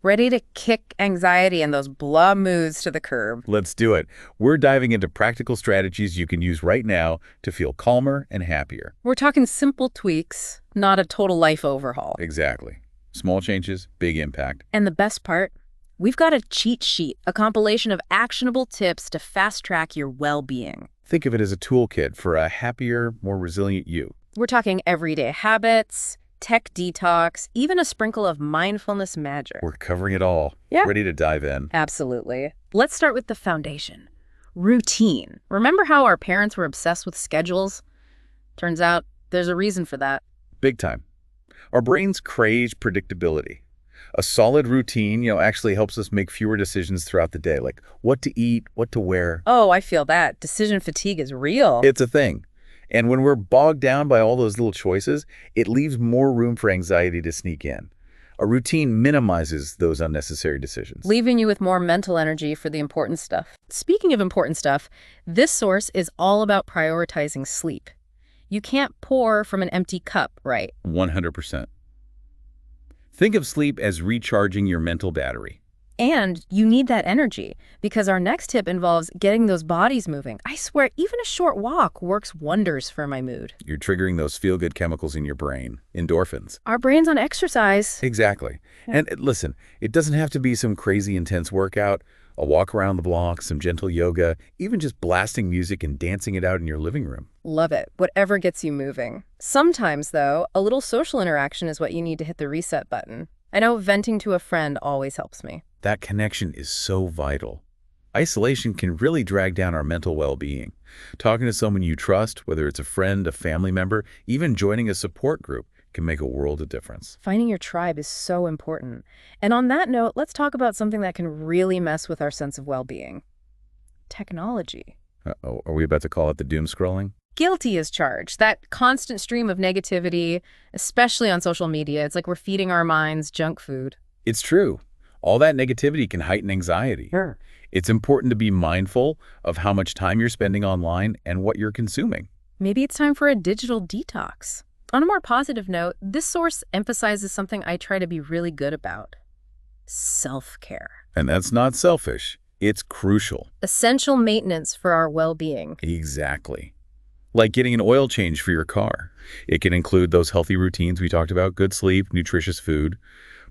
ready to kick anxiety and those blah moods to the curb. Let's do it. We're diving into practical strategies you can use right now to feel calmer and happier. We're talking simple tweaks, not a total life overhaul. Exactly. Small changes, big impact. And the best part? We've got a cheat sheet, a compilation of actionable tips to fast-track your well-being. Think of it as a toolkit for a happier, more resilient you. We're talking everyday habits, tech detox, even a sprinkle of mindfulness magic. We're covering it all. Yeah. Ready to dive in. Absolutely. Let's start with the foundation. Routine. Remember how our parents were obsessed with schedules? Turns out there's a reason for that. Big time. Our brains crave predictability. A solid routine, actually helps us make fewer decisions throughout the day, like what to eat, what to wear. Oh, I feel that. Decision fatigue is real. It's a thing. And when we're bogged down by all those little choices, it leaves more room for anxiety to sneak in. A routine minimizes those unnecessary decisions. Leaving you with more mental energy for the important stuff. Speaking of important stuff, this source is all about prioritizing sleep. You can't pour from an empty cup, right? 100%. Think of sleep as recharging your mental battery. And you need that energy, because our next tip involves getting those bodies moving. I swear, even a short walk works wonders for my mood. You're triggering those feel-good chemicals in your brain, endorphins. Our brains on exercise. Exactly. And listen, it doesn't have to be some crazy intense workout. A walk around the block, some gentle yoga, even just blasting music and dancing it out in your living room. Love it. Whatever gets you moving. Sometimes, though, a little social interaction is what you need to hit the reset button. I know venting to a friend always helps me. That connection is so vital. Isolation can really drag down our mental well-being. Talking to someone you trust, whether it's a friend, a family member, even joining a support group, can make a world of difference. Finding your tribe is so important. And on that note, let's talk about something that can really mess with our sense of well-being. Technology. Uh-oh, are we about to call it the doom scrolling? Guilty as charged. That constant stream of negativity, especially on social media, it's like we're feeding our minds junk food. It's true. All that negativity can heighten anxiety. Sure. It's important to be mindful of how much time you're spending online and what you're consuming. Maybe it's time for a digital detox. On a more positive note, this source emphasizes something I try to be really good about. Self-care. And that's not selfish. It's crucial. Essential maintenance for our well-being. Exactly. Like getting an oil change for your car. It can include those healthy routines we talked about, good sleep, nutritious food,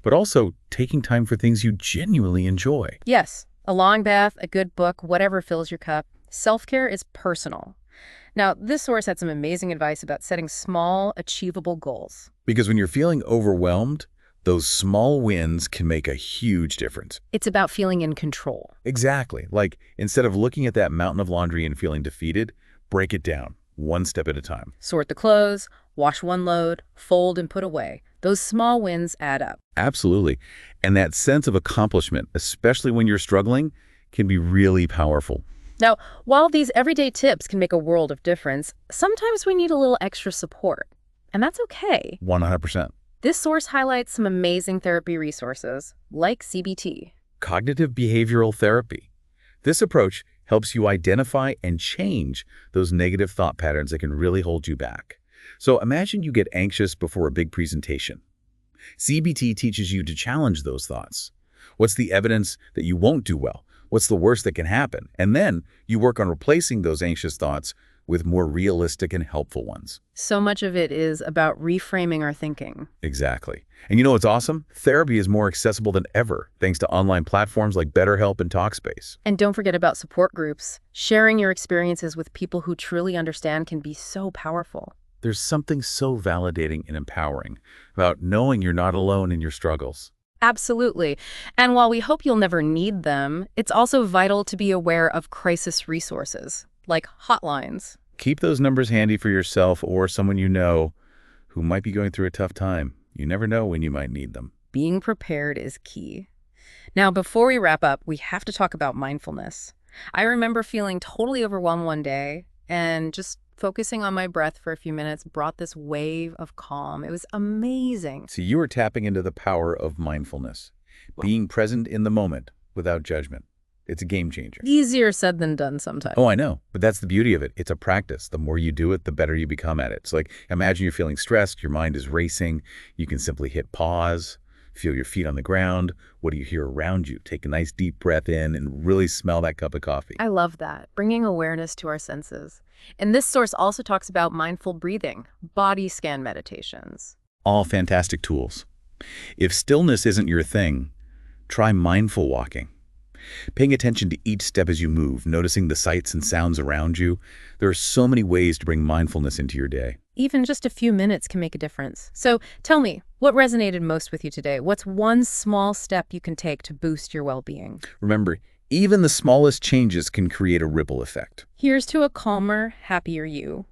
but also taking time for things you genuinely enjoy. Yes, a long bath, a good book, whatever fills your cup. Self-care is personal. Now, this source had some amazing advice about setting small, achievable goals. Because when you're feeling overwhelmed, those small wins can make a huge difference. It's about feeling in control. Exactly. Like, instead of looking at that mountain of laundry and feeling defeated, break it down, one step at a time. Sort the clothes, wash one load, fold and put away. Those small wins add up. Absolutely. And that sense of accomplishment, especially when you're struggling, can be really powerful. Now, while these everyday tips can make a world of difference, sometimes we need a little extra support. And that's okay. 100%. This source highlights some amazing therapy resources, like CBT. Cognitive behavioral therapy. This approach helps you identify and change those negative thought patterns that can really hold you back. So imagine you get anxious before a big presentation. CBT teaches you to challenge those thoughts. What's the evidence that you won't do well? What's the worst that can happen? And then you work on replacing those anxious thoughts with more realistic and helpful ones. So much of it is about reframing our thinking. Exactly. And you know what's awesome? Therapy is more accessible than ever, thanks to online platforms like BetterHelp and Talkspace. And don't forget about support groups. Sharing your experiences with people who truly understand can be so powerful. There's something so validating and empowering about knowing you're not alone in your struggles. Absolutely. And while we hope you'll never need them, it's also vital to be aware of crisis resources, like hotlines. Keep those numbers handy for yourself or someone you know who might be going through a tough time. You never know when you might need them. Being prepared is key. Now, before we wrap up, we have to talk about mindfulness. I remember feeling totally overwhelmed one day and just focusing on my breath for a few minutes brought this wave of calm. It was amazing. So you are tapping into the power of mindfulness, being present in the moment without judgment. It's a game changer. Easier said than done sometimes. Oh, I know. But that's the beauty of it. It's a practice. The more you do it, the better you become at it. It's like, imagine you're feeling stressed, your mind is racing. You can simply hit pause, Feel your feet on the ground. What do you hear around you? Take a nice deep breath in and really smell that cup of coffee. I love that, bringing awareness to our senses. And this source also talks about mindful breathing, body scan meditations. All fantastic tools. If stillness isn't your thing, try mindful walking. Paying attention to each step as you move, noticing the sights and sounds around you. There are so many ways to bring mindfulness into your day. Even just a few minutes can make a difference. So tell me, what resonated most with you today? What's one small step you can take to boost your well-being? Remember, even the smallest changes can create a ripple effect. Here's to a calmer, happier you.